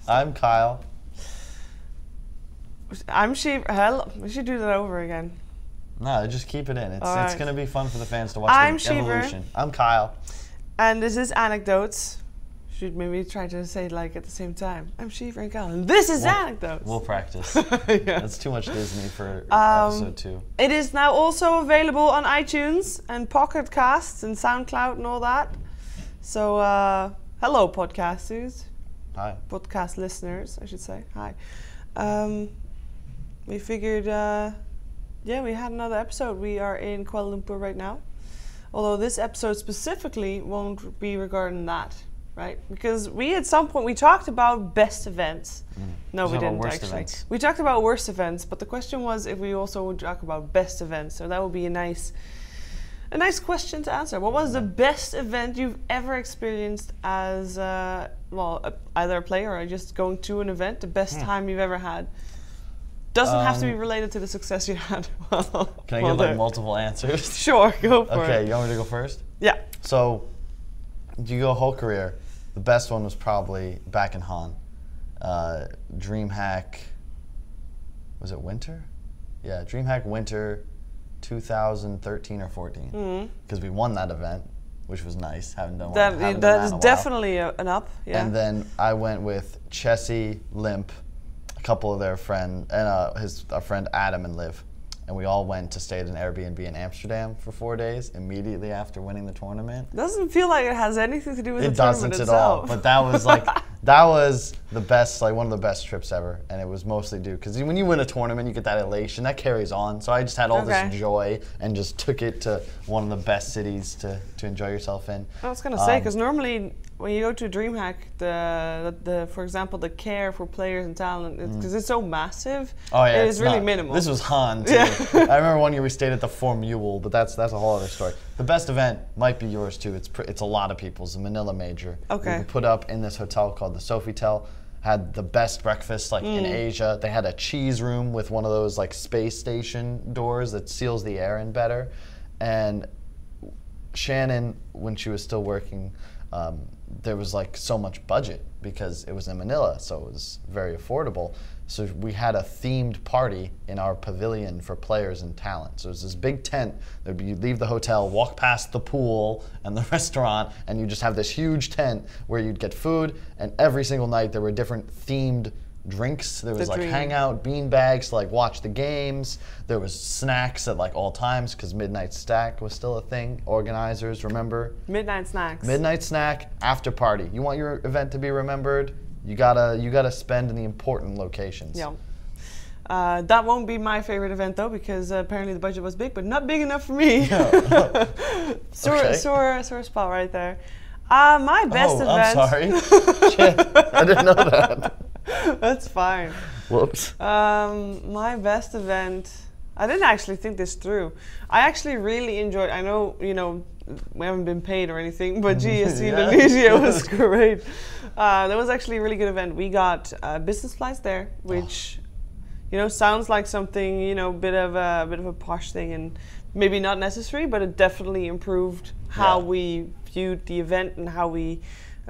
I'm Kyle. I'm Sheever. Hell, we should do that over again. No, just keep it in. It's right. going to be fun for the fans to watch I'm the Sheever. evolution. I'm Kyle. And this is AnecDotes. Should maybe try to say it like at the same time. I'm Sheever and Kyle. And this is AnecDotes. We'll practice. Yeah. That's too much Disney for episode 2. It is now also available on iTunes and Pocket Casts and SoundCloud and all that. So, hello, podcasters. Hi. Podcast listeners, I should say. Hi. We figured, we had another episode. We are in Kuala Lumpur right now. Although this episode specifically won't be regarding that, right? Because we, at some point, we talked about best events. No, we didn't actually. Events. We talked about worst events, but the question was if we also would talk about best events. So that would be a nice question to answer. What was the best event you've ever experienced as, either a player or just going to an event? The best time you've ever had? Doesn't have to be related to the success you had. Can I give multiple answers? Sure, go for it. Okay, you want me to go first? Yeah. So, you go whole career. The best one was probably back in Han. DreamHack, was it Winter? Yeah, DreamHack Winter 2013 or 14. Because we won that event, which was nice. Haven't done one. That is definitely an up. Yeah. And then I went with Chessie, Limp, a couple of their friends, and our friend Adam and Liv. And we all went to stay at an Airbnb in Amsterdam for 4 days immediately after winning the tournament. Doesn't feel like it has anything to do with the tournament itself. It doesn't at all. But that was that was the best, one of the best trips ever. And it was mostly due, because when you win a tournament, you get that elation. That carries on. So I just had all this joy and just took it to one of the best cities to enjoy yourself in. I was going to say, because normally when you go to DreamHack, for example, the care for players and talent, because it's so massive, it is really minimal. This was Han, too. Yeah. I remember one year we stayed at the Formule, but that's a whole other story. The best event might be yours, too. It's a lot of people's, the Manila Major. Okay. We put up in this hotel called the Sofitel, had the best breakfast in Asia. They had a cheese room with one of those space station doors that seals the air in better. And Shannon, when she was still working, there was so much budget because it was in Manila, so it was very affordable. So we had a themed party in our pavilion for players and talent. So it was this big tent. You'd leave the hotel, walk past the pool and the restaurant, and you just have this huge tent where you'd get food. And every single night there were different themed drinks. There was hangout bean bags to watch the games. There was snacks at all times because Midnight Stack was still a thing. Organizers, remember? Midnight snacks. Midnight snack, after party. You want your event to be remembered? You gotta spend in the important locations. Yeah. That won't be my favorite event though, because apparently the budget was big, but not big enough for me. Yeah. Sore spot right there. My best event. I'm sorry. Shit, I didn't know that. That's fine. Whoops. My best event, I didn't actually think this through. I actually really enjoyed, I know, we haven't been paid or anything, but GSC Indonesia was great. That was actually a really good event. We got business flights there, which, sounds like something, bit of a posh thing and maybe not necessary, but it definitely improved how we viewed the event and how we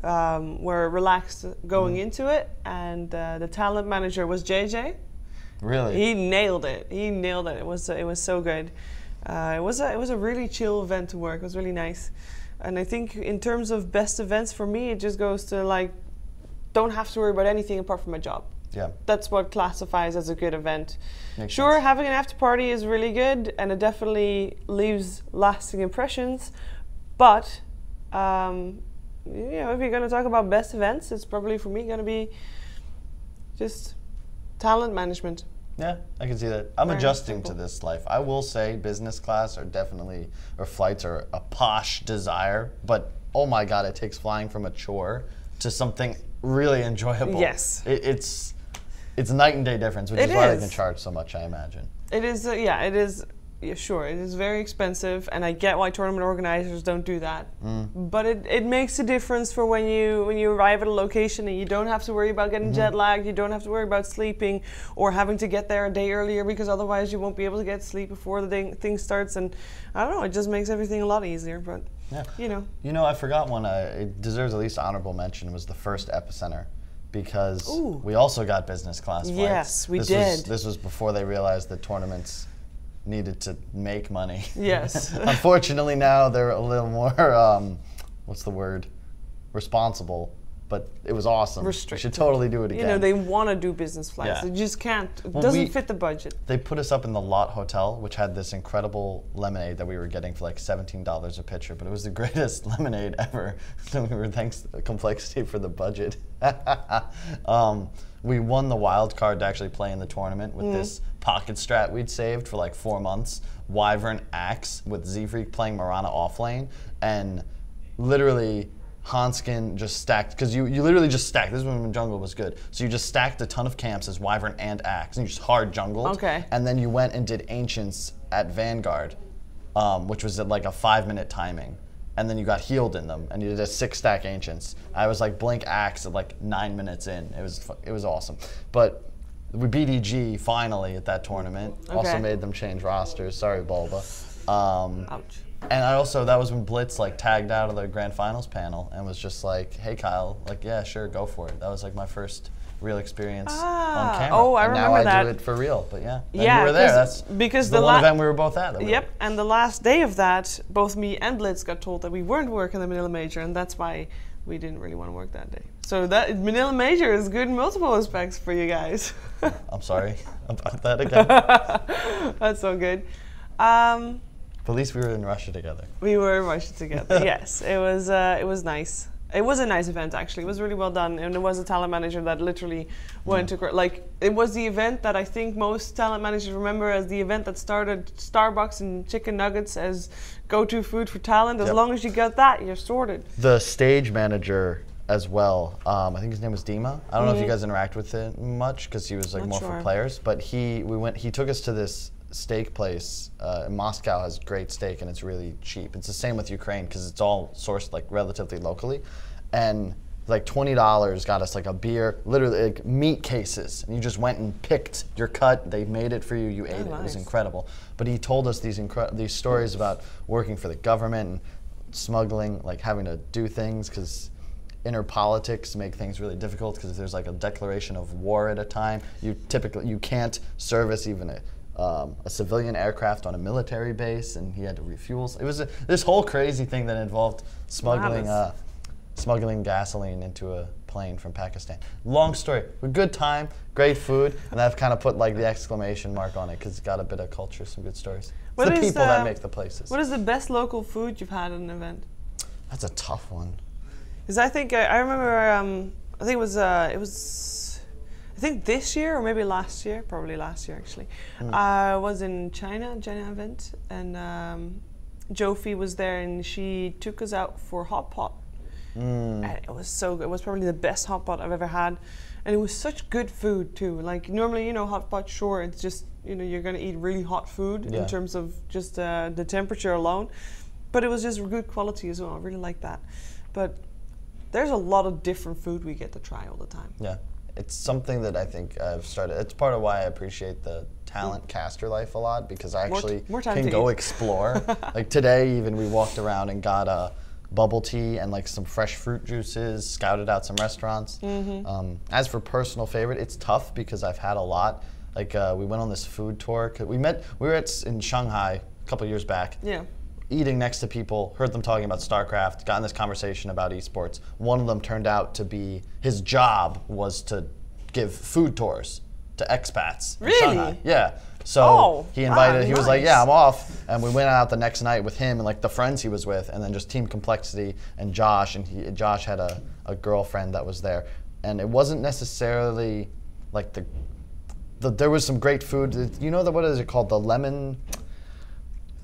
were relaxed going into it. And the talent manager was JJ. Really? He nailed it. It was so good. It was a really chill event to work. It was really nice. And I think in terms of best events for me, it just goes to don't have to worry about anything apart from my job. Yeah. That's what classifies as a good event. Makes sure, sense. Having an after party is really good and it definitely leaves lasting impressions. But if you're going to talk about best events, it's probably for me going to be just talent management. Yeah, I can see that. I'm Very adjusting simple. to this life. I will say business class or flights are a posh desire, but oh my God, it takes flying from a chore to something really enjoyable. Yes. It's night and day difference, which is why they can charge so much, I imagine. It is, it is. Yeah, sure, it is very expensive, and I get why tournament organizers don't do that. But it makes a difference for when you arrive at a location and you don't have to worry about getting jet lagged, you don't have to worry about sleeping or having to get there a day earlier because otherwise you won't be able to get sleep before the thing starts. And I don't know, it just makes everything a lot easier. But I forgot one. It deserves at least honorable mention. It was the first Epicenter. because Ooh. we also got business class flights. Yes, we did. This was before they realized that tournaments needed to make money. Yes. Unfortunately, now they're a little more, what's the word? Responsible. But it was awesome. Restricted. We should totally do it again. You know, they want to do business flights. Yeah. They just can't. It doesn't fit the budget. They put us up in the Lot Hotel, which had this incredible lemonade that we were getting for like $17 a pitcher, but it was the greatest lemonade ever. So we were thanks to the complexity for the budget. We won the wild card to actually play in the tournament with this pocket strat we'd saved for like 4 months. Wyvern Axe with Z-Freak playing Mirana offlane, and literally Hanskin just stacked, because you literally just stacked. This is when jungle was good. So you just stacked a ton of camps as Wyvern and Axe, and you just hard jungled. Okay. And then you went and did Ancients at Vanguard, which was at like a 5-minute timing. And then you got healed in them, and you did a 6-stack Ancients. I was like blink Axe at like 9 minutes in. It was awesome. But we beat EG finally at that tournament. Okay. Also made them change rosters. Sorry, Bulba. Ouch. And that was when Blitz like tagged out of the grand finals panel and was just like, "Hey Kyle, like yeah, sure, go for it." That was like my first real experience on camera. Oh, I and remember now that. I do it for real. But yeah, and Yeah, you were there. That's because the one event we were both at. Yep, and the last day of that, both me and Blitz got told that we weren't working the Manila Major, and that's why we didn't really want to work that day. So that Manila Major is good in multiple aspects for you guys. I'm sorry about that again. That's so good. But at least we were in Russia together. We were in Russia together. Yes, it was nice. It was a nice event, actually. It was really well done, and it was a talent manager that literally went to like. It was the event that I think most talent managers remember as the event that started Starbucks and chicken nuggets as go-to food for talent. As long as you got that, you're sorted. The stage manager as well. I think his name was Dima. I don't know if you guys interact with it much because he was like more for players. But he took us to this steak place in Moscow. Has great steak and it's really cheap. It's the same with Ukraine because it's all sourced like relatively locally, and like $20 got us like a beer, literally like meat cases, and you just went and picked your cut. They made it for you. You ate it. It was incredible. But he told us these stories about working for the government and smuggling, like having to do things because inner politics make things really difficult. Because if there's like a declaration of war at a time, you can't service even a civilian aircraft on a military base, and he had to refuel. It was this whole crazy thing that involved smuggling gasoline into a plane from Pakistan. Long story, a good time, great food, and I've kind of put like the exclamation mark on it because it's got a bit of culture, some good stories. It's the people that make the places. What is the best local food you've had at an event? That's a tough one. Because I think I remember. I think it was. I think this year or maybe last year, probably last year actually. I was in China event, and Jofi was there, and she took us out for hot pot. And it was so good. It was probably the best hot pot I've ever had, and it was such good food too. Like normally, you know, hot pot, sure, it's just, you know, you're gonna eat really hot food in terms of just the temperature alone, but it was just good quality as well. I really like that. But there's a lot of different food we get to try all the time. Yeah. It's something that I think I've started. It's part of why I appreciate the talent caster life a lot, because I actually can go explore. Like today, even we walked around and got a bubble tea and like some fresh fruit juices, scouted out some restaurants. As for personal favorite, it's tough because I've had a lot. Like we went on this food tour. We were in Shanghai a couple years back. Yeah. Eating next to people, heard them talking about StarCraft, got in this conversation about esports. One of them turned out to be, his job was to give food tours to expats in Shanghai. Yeah. So he invited, he was like, yeah, I'm off. And we went out the next night with him and like the friends he was with, and then just Team Complexity and Josh. And Josh had a girlfriend that was there. And it wasn't necessarily like there was some great food. You know, what is it called? The lemon.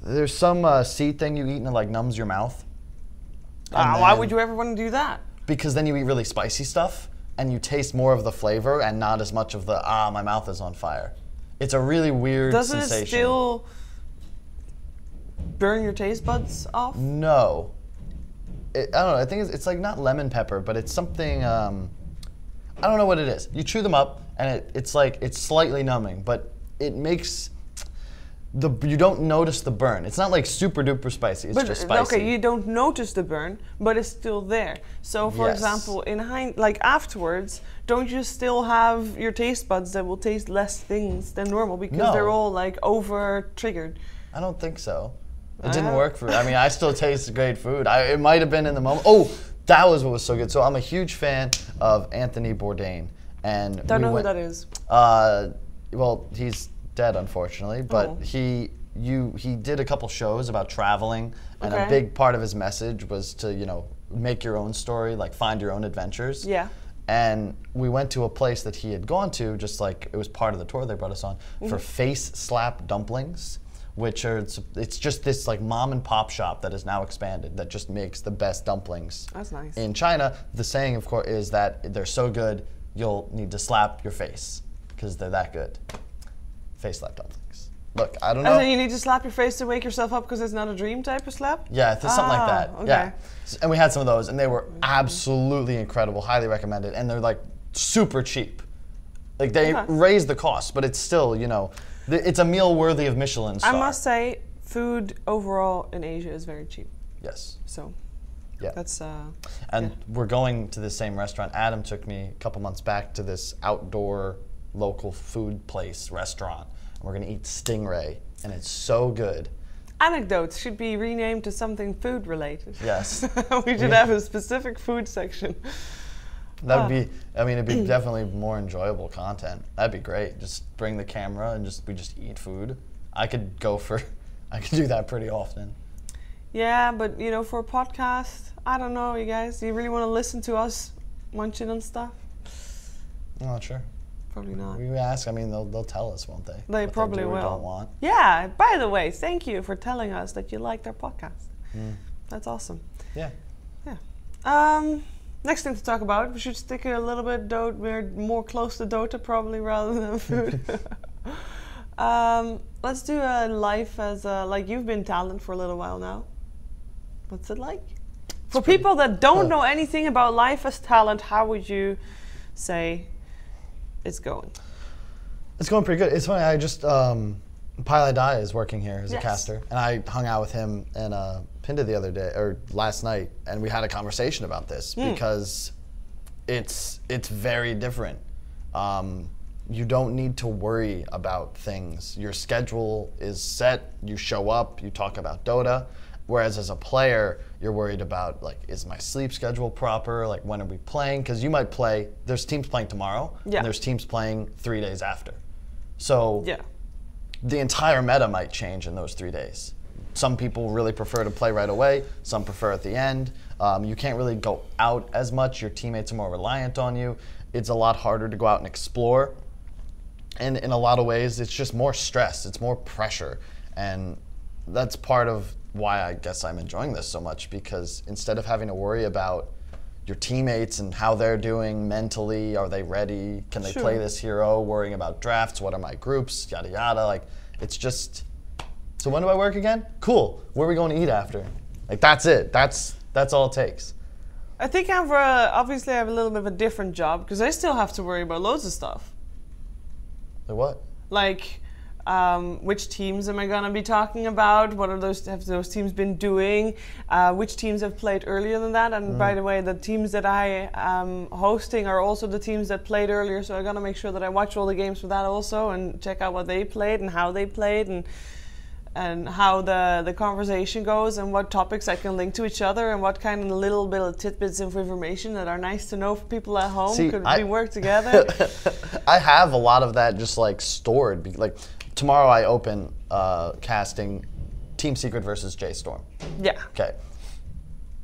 There's some seed thing you eat and it like numbs your mouth. Why would you ever want to do that? Because then you eat really spicy stuff and you taste more of the flavor and not as much of the, my mouth is on fire. It's a really weird sensation. Doesn't it still burn your taste buds off? No. I don't know, I think it's like not lemon pepper, but it's something, I don't know what it is. You chew them up and it's slightly numbing, but it makes, you don't notice the burn. It's not like super duper spicy. It's just spicy. Okay, you don't notice the burn, but it's still there. So, for example, like afterwards, don't you still have your taste buds that will taste less things than normal because they're all like over triggered? I don't think so. It didn't work for me. I mean, I still taste great food. It might have been in the moment. Oh, that was what was so good. So I'm a huge fan of Anthony Bourdain, and don't know who that is. Well, he's dead, unfortunately, but he did a couple shows about traveling, and a big part of his message was to, you know, make your own story, like find your own adventures. Yeah. And we went to a place that he had gone to, just like it was part of the tour they brought us on, for face slap dumplings, which are, it's just this like mom and pop shop that is now expanded that just makes the best dumplings. That's nice. In China, the saying, of course, is that they're so good, you'll need to slap your face because they're that good. Face slap dumplings. Look, I don't know. And then you need to slap your face to wake yourself up because it's not a dream type of slap? Yeah, something like that. Okay. Yeah. And we had some of those, and they were absolutely incredible, highly recommended, and they're like super cheap. Like they raised the cost, but it's still, you know, it's a meal worthy of Michelin star. I must say, food overall in Asia is very cheap. Yes. So, yeah. That's and we're going to the same restaurant. Adam took me a couple months back to this outdoor local food place, restaurant. And we're gonna eat stingray, and it's so good. AnecDotes should be renamed to something food related. Yes. We should have a specific food section. That would be, I mean, it'd be definitely more enjoyable content. That'd be great. Just bring the camera and we just eat food. I could do that pretty often. Yeah, but you know, for a podcast, I don't know, you guys. Do you really want to listen to us munching on stuff? I'm not sure. Probably not. We ask, I mean, they'll tell us, won't they? They probably will. Don't want. Yeah, by the way, thank you for telling us that you liked our podcast. That's awesome. Yeah. Yeah. Next thing to talk about, we should stick a little bit we're more close to Dota probably rather than food. Let's do a life as like you've been talent for a little while now. What's it like? For people that don't know anything about life as talent, how would you say it's going? It's going pretty good. It's funny, I just, Pilot Die is working here as a caster, and I hung out with him and Pinda the other day, or last night, and we had a conversation about this because it's very different. You don't need to worry about things. Your schedule is set, you show up, you talk about Dota, whereas as a player, you're worried about, like, is my sleep schedule proper? Like, when are we playing? Because you might play, there's teams playing tomorrow, and there's teams playing 3 days after. So the entire meta might change in those 3 days. Some people really prefer to play right away, some prefer at the end. You can't really go out as much, your teammates are more reliant on you. It's a lot harder to go out and explore. And in a lot of ways, it's just more stress, it's more pressure. And that's part of why I guess I'm enjoying this so much, because instead of having to worry about your teammates and how they're doing mentally, are they ready, can they play this hero, worrying about drafts, what are my groups, yada yada, like, it's just, so when do I work again? Cool, where are we going to eat after? Like, that's it, that's all it takes. I think obviously I have a little bit of a different job, because I still have to worry about loads of stuff. Like what? Like, which teams am I gonna be talking about? What have those teams been doing? Which teams have played earlier than that? And by the way, the teams that I am hosting are also the teams that played earlier, so I gotta make sure that I watch all the games for that also and check out what they played and how they played and how the conversation goes and what topics I can link to each other and what kind of little bit of tidbits of information that are nice to know for people at home. Could we work together? I have a lot of that just like stored. Like tomorrow I open casting Team Secret versus J-Storm. Yeah. Okay.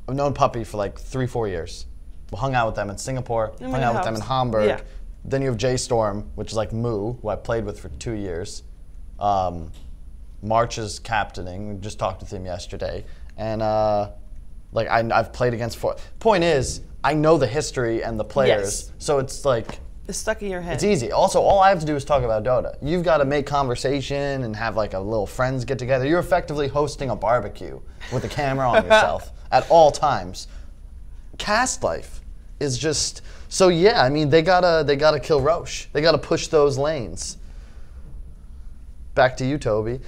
I've known Puppy for like 3-4 years. We hung out with them in Singapore, hung out with them in Hamburg. Yeah. Then you have J-Storm, which is like Moo, who I played with for 2 years. March is captaining. We just talked with him yesterday, and like I've played against four. Point is, I know the history and the players, so it's like it's stuck in your head. It's easy. Also, all I have to do is talk about Dota. You've got to make conversation and have like a little friends get together. You're effectively hosting a barbecue with a camera on yourself at all times. Cast life is just so. Yeah, I mean they gotta kill Roche. They gotta push those lanes. Back to you, Toby.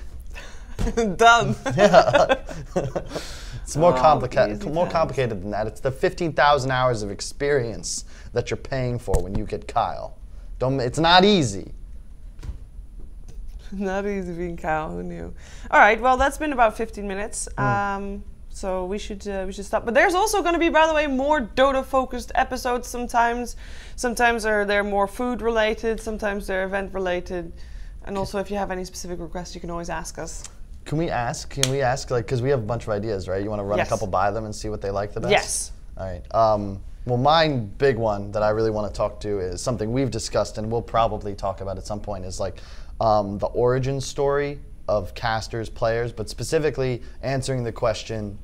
Done. Yeah. It's more complicated. easy More times. complicated than that. It's the 15,000 hours of experience that you're paying for when you get Kyle. It's not easy. Not easy being Kyle. Who knew? All right. Well, that's been about 15 minutes. So we should stop. But there's also going to be, by the way, more Dota-focused episodes. Sometimes they're more food-related. Sometimes they're event-related. And also, if you have any specific requests, you can always ask us. Can we ask, like, because we have a bunch of ideas, right? You want to run Yes. a couple by them and see what they like the best? Yes. All right. Well, my big one that I really want to talk to is something we've discussed and we'll probably talk about at some point is like the origin story of casters, players, but specifically answering the question,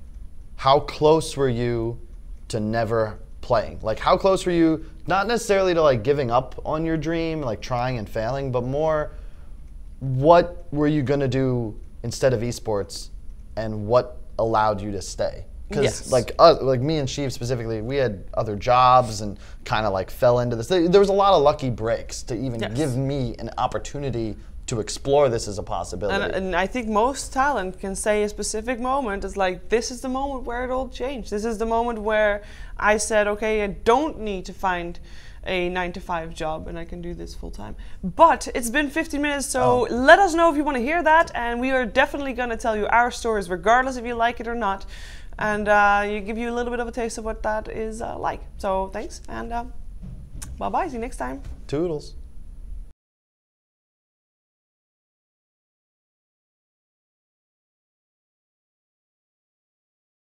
how close were you to never playing? Like, how close were you, not necessarily to like giving up on your dream, like trying and failing, but more, what were you going to do instead of esports and what allowed you to stay? Because Yes. like me and Sheev specifically, we had other jobs and kind of like fell into this. There was a lot of lucky breaks to even Yes. give me an opportunity to explore this as a possibility. And I think most talent can say a specific moment is like, this is the moment where it all changed. This is the moment where I said, okay, I don't need to find a 9-to-5 job and I can do this full time. But it's been 15 minutes, so let us know if you want to hear that. And we are definitely going to tell you our stories, regardless if you like it or not. And you give you a little bit of a taste of what that is like. So thanks, and bye-bye. See you next time. Toodles.